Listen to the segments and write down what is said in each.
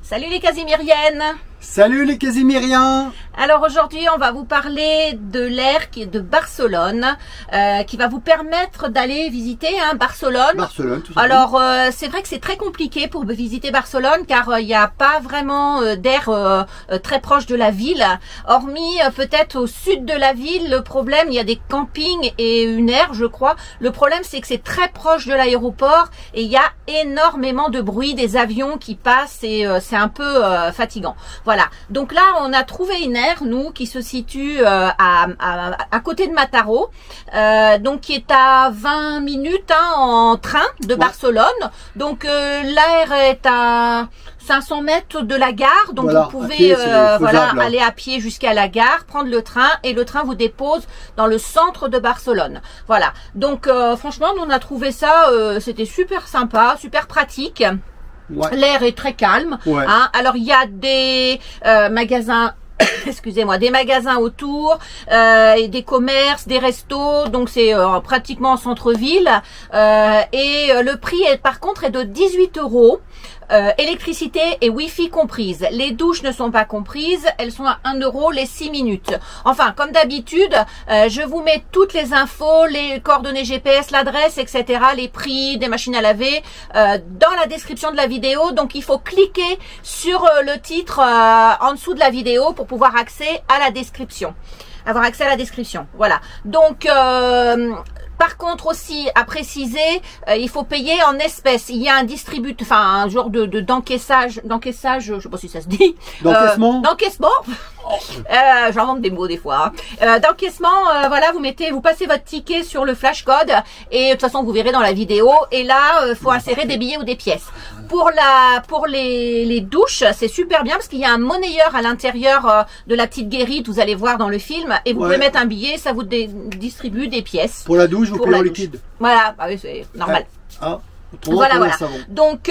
Salut les Casimiriennes! Salut les Casimiriens! Alors aujourd'hui on va vous parler de l'air qui est de Barcelone, qui va vous permettre d'aller visiter Barcelone. Barcelone, tout simplement. Alors c'est vrai que c'est très compliqué pour visiter Barcelone car il n'y a pas vraiment d'air très proche de la ville. Hormis peut-être au sud de la ville, le problème, il y a des campings et une aire je crois. Le problème c'est que c'est très proche de l'aéroport et il y a énormément de bruit, des avions qui passent et c'est un peu fatigant. Voilà, donc là on a trouvé une aire, nous, qui se situe à côté de Mataró, donc qui est à 20 minutes en train de Barcelone. Donc l'aire est à 500 mètres de la gare, donc voilà, vous pouvez pied, aller à pied jusqu'à la gare, prendre le train et le train vous dépose dans le centre de Barcelone. Voilà, donc franchement nous on a trouvé ça, c'était super sympa, super pratique. Ouais. L'air est très calme. Ouais. Alors il y a des magasins, excusez-moi, des magasins autour, et des commerces, des restos, donc c'est pratiquement en centre-ville. Et le prix par contre est de 18 €. Électricité et Wi-Fi comprises. Les douches ne sont pas comprises, elles sont à 1 € les 6 minutes. Enfin, comme d'habitude, je vous mets toutes les infos, les coordonnées GPS, l'adresse, etc., les prix des machines à laver dans la description de la vidéo. Donc, il faut cliquer sur le titre en dessous de la vidéo pour pouvoir avoir accès à la description. Voilà. Donc, par contre aussi, à préciser, il faut payer en espèces. Il y a un distributeur, enfin un genre d'encaissage, je sais pas si ça se dit. D'encaissement. D'encaissement. J'invente des mots des fois. D'encaissement, voilà, vous passez votre ticket sur le flash code et de toute façon vous verrez dans la vidéo. Et là, faut insérer des billets ou des pièces. Pour les douches, c'est super bien parce qu'il y a un monnayeur à l'intérieur de la petite guérite. Vous allez voir dans le film et vous pouvez mettre un billet, ça vous distribue des pièces. Pour la douche, vous payez en liquide. Voilà, c'est normal. Voilà. Donc,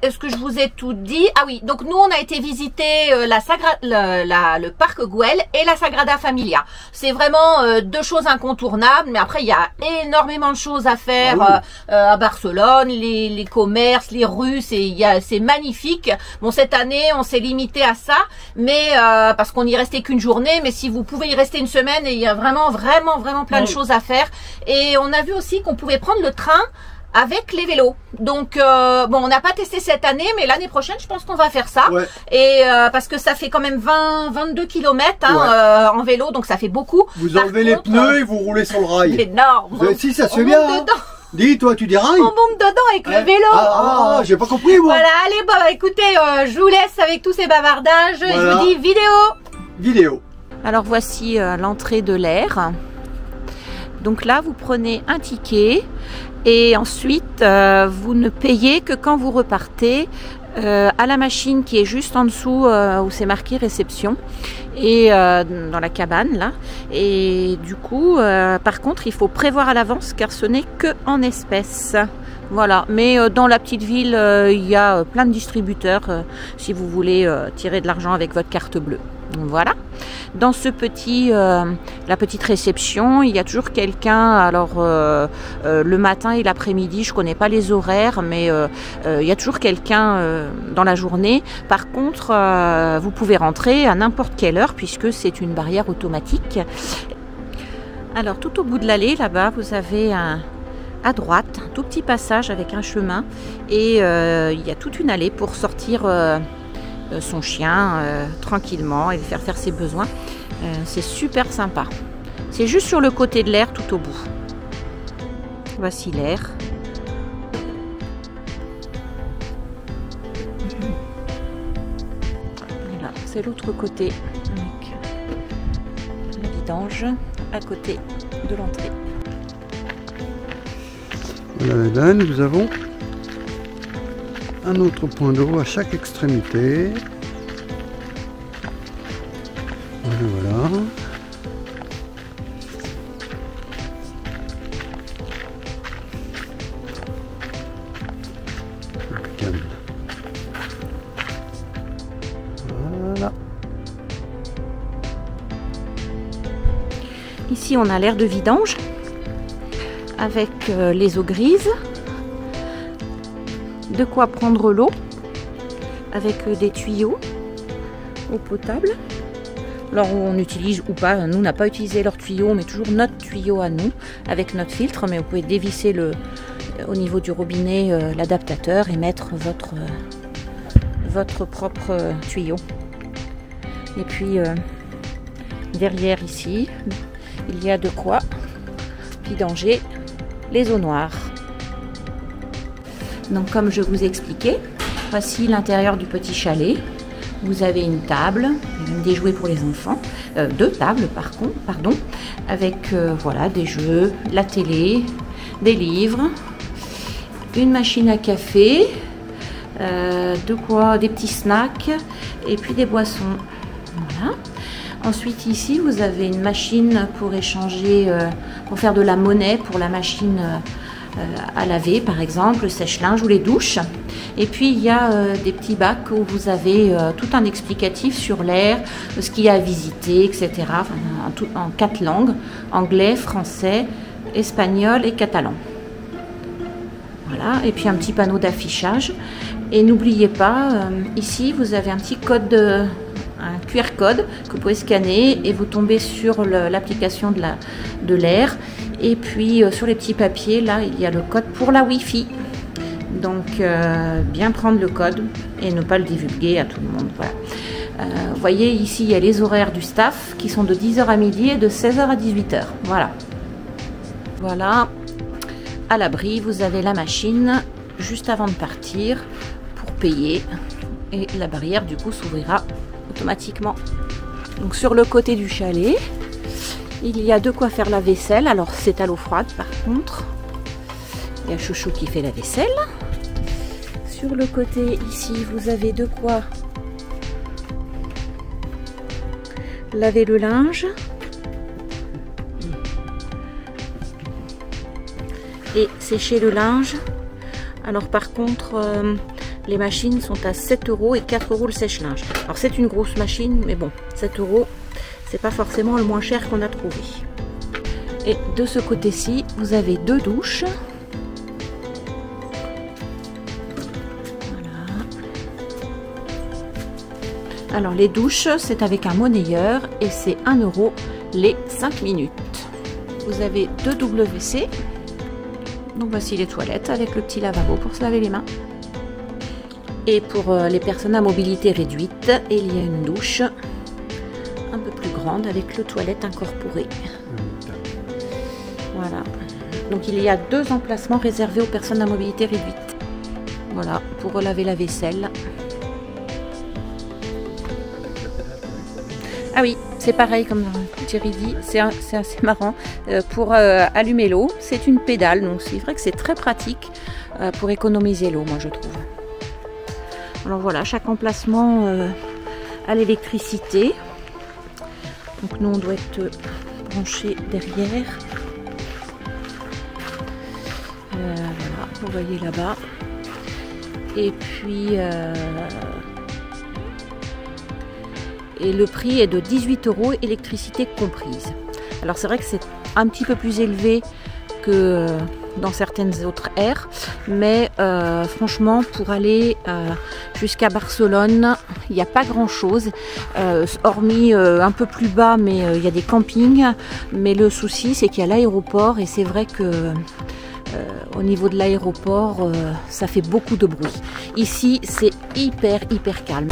est-ce que je vous ai tout dit? Ah oui, donc nous on a été visiter le parc Güell et la Sagrada Familia. C'est vraiment deux choses incontournables, mais après il y a énormément de choses à faire à Barcelone, les commerces, les rues, c'est magnifique. Bon, cette année on s'est limité à ça, mais parce qu'on y restait qu'une journée, mais si vous pouvez y rester une semaine, il y a vraiment plein de choses à faire. Et on a vu aussi qu'on pouvait prendre le train avec les vélos. Donc bon, on n'a pas testé cette année, mais l'année prochaine je pense qu'on va faire ça. Et parce que ça fait quand même 22 km en vélo, donc ça fait beaucoup. Vous enlevez les pneus et vous roulez sur le rail. Énorme. Si, ça se fait bien. Dis, toi, tu dérailles. On monte dedans avec le vélo. J'ai pas compris, moi. Voilà, allez, bon, écoutez, je vous laisse avec tous ces bavardages. Et je vous dis vidéo. Alors voici l'entrée de l'air. Donc là, vous prenez un ticket et ensuite, vous ne payez que quand vous repartez à la machine qui est juste en dessous où c'est marqué réception et dans la cabane là. Et du coup, par contre, il faut prévoir à l'avance car ce n'est que en espèces. Voilà, mais dans la petite ville, il y a plein de distributeurs si vous voulez tirer de l'argent avec votre carte bleue. Voilà. Dans ce la petite réception, il y a toujours quelqu'un. Alors le matin et l'après-midi, je connais pas les horaires, mais il y a toujours quelqu'un dans la journée. Par contre, vous pouvez rentrer à n'importe quelle heure puisque c'est une barrière automatique. Alors tout au bout de l'allée, là-bas, vous avez à droite un tout petit passage avec un chemin et il y a toute une allée pour sortir son chien tranquillement et faire ses besoins. C'est super sympa. C'est juste sur le côté de l'air tout au bout. Voici l'air. Voilà, c'est l'autre côté avec la vidange à côté de l'entrée. Voilà, nous avons un autre point d'eau à chaque extrémité. Voilà. Voilà. Ici, on a l'air de vidange avec les eaux grises. De quoi prendre l'eau. avec des tuyaux eau potable. Alors on utilise ou pas, nous on n'a pas utilisé leur tuyau, mais toujours notre tuyau à nous avec notre filtre, mais vous pouvez dévisser au niveau du robinet l'adaptateur et mettre votre propre tuyau. Et puis derrière ici, il y a de quoi vidanger les eaux noires. Donc comme je vous expliquais, voici l'intérieur du petit chalet. Vous avez une table, des jouets pour les enfants, deux tables pardon, avec voilà, des jeux, la télé, des livres, une machine à café, des petits snacks et puis des boissons. Voilà. Ensuite ici vous avez une machine pour échanger, pour faire de la monnaie pour la machine à laver par exemple, le sèche-linge ou les douches. Et puis il y a des petits bacs où vous avez tout un explicatif sur l'air, ce qu'il y a à visiter, etc. Enfin, en 4 langues, anglais, français, espagnol et catalan. Voilà, et puis un petit panneau d'affichage. Et n'oubliez pas, ici vous avez un petit code, un QR code que vous pouvez scanner et vous tombez sur l'application de l'air. Et puis sur les petits papiers, là, il y a le code pour la Wi-Fi. Donc, bien prendre le code et ne pas le divulguer à tout le monde. Voilà. Vous voyez, ici, il y a les horaires du staff qui sont de 10h à midi et de 16h à 18h. Voilà. Voilà. À l'abri, vous avez la machine juste avant de partir pour payer. Et la barrière, du coup, s'ouvrira automatiquement. Donc, sur le côté du chalet, il y a de quoi faire la vaisselle. Alors, c'est à l'eau froide, par contre. Il y a Chouchou qui fait la vaisselle. Sur le côté, ici, vous avez de quoi laver le linge. Et sécher le linge. Alors, par contre, les machines sont à 7 € et 4 € le sèche-linge. Alors, c'est une grosse machine, mais bon, 7 €, c'est pas forcément le moins cher qu'on a trouvé. Et de ce côté-ci, vous avez 2 douches. Alors les douches, c'est avec un monnayeur et c'est 1 € les 5 minutes. Vous avez 2 WC. Donc voici les toilettes avec le petit lavabo pour se laver les mains. Et pour les personnes à mobilité réduite, il y a une douche un peu plus grande avec le toilette incorporé. Voilà. Donc il y a 2 emplacements réservés aux personnes à mobilité réduite. Voilà, pour laver la vaisselle. Ah oui, c'est pareil comme Thierry dit, c'est assez marrant. Pour allumer l'eau, c'est une pédale, donc c'est vrai que c'est très pratique pour économiser l'eau, moi je trouve. Alors voilà, chaque emplacement a l'électricité. Donc nous on doit être branché derrière. Voilà, vous voyez là-bas. Et puis... et le prix est de 18 €, électricité comprise. Alors c'est vrai que c'est un petit peu plus élevé que dans certaines autres aires, mais franchement pour aller jusqu'à Barcelone, il n'y a pas grand chose, hormis un peu plus bas, mais il y a des campings. Mais le souci c'est qu'il y a l'aéroport et c'est vrai que au niveau de l'aéroport, ça fait beaucoup de bruit. Ici c'est hyper calme.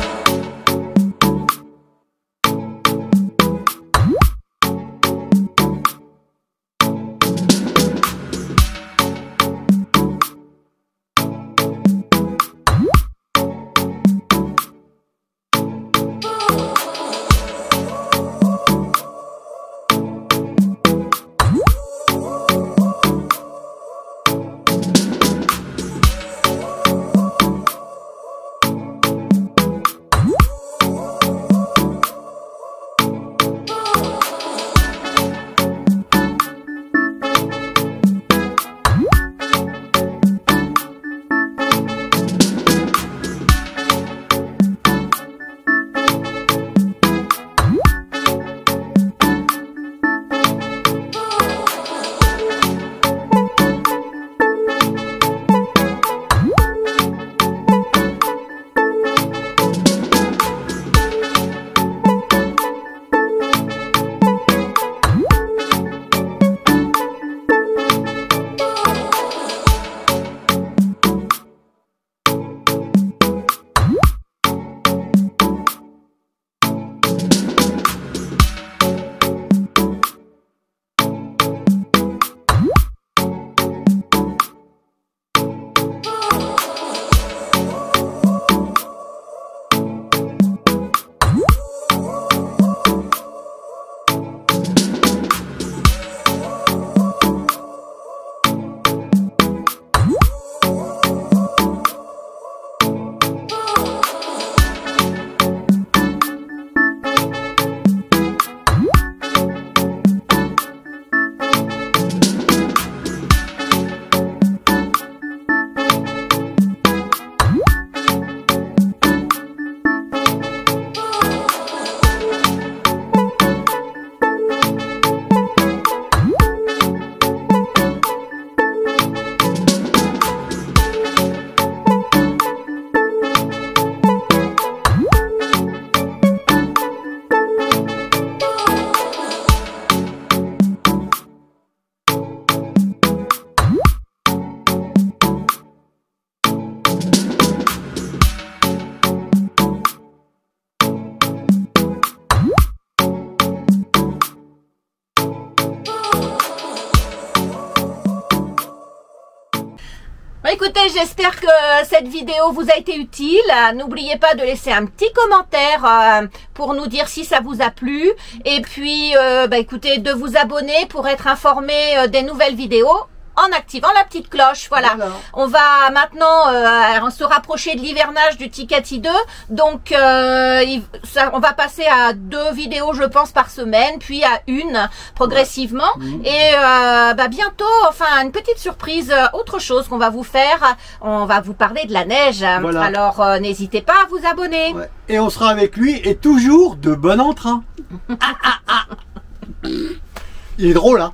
écoutez, j'espère que cette vidéo vous a été utile. N'oubliez pas de laisser un petit commentaire pour nous dire si ça vous a plu. Et puis, écoutez, de vous abonner pour être informé des nouvelles vidéos en activant la petite cloche. Voilà. On va maintenant se rapprocher de l'hivernage du Tikati 2. Donc, on va passer à 2 vidéos, je pense, par semaine, puis à 1 progressivement. Et bientôt, enfin, une petite surprise, autre chose qu'on va vous faire. On va vous parler de la neige. Voilà. Alors, n'hésitez pas à vous abonner. Ouais. Et on sera avec lui et toujours de bon entrain. Il est drôle, hein.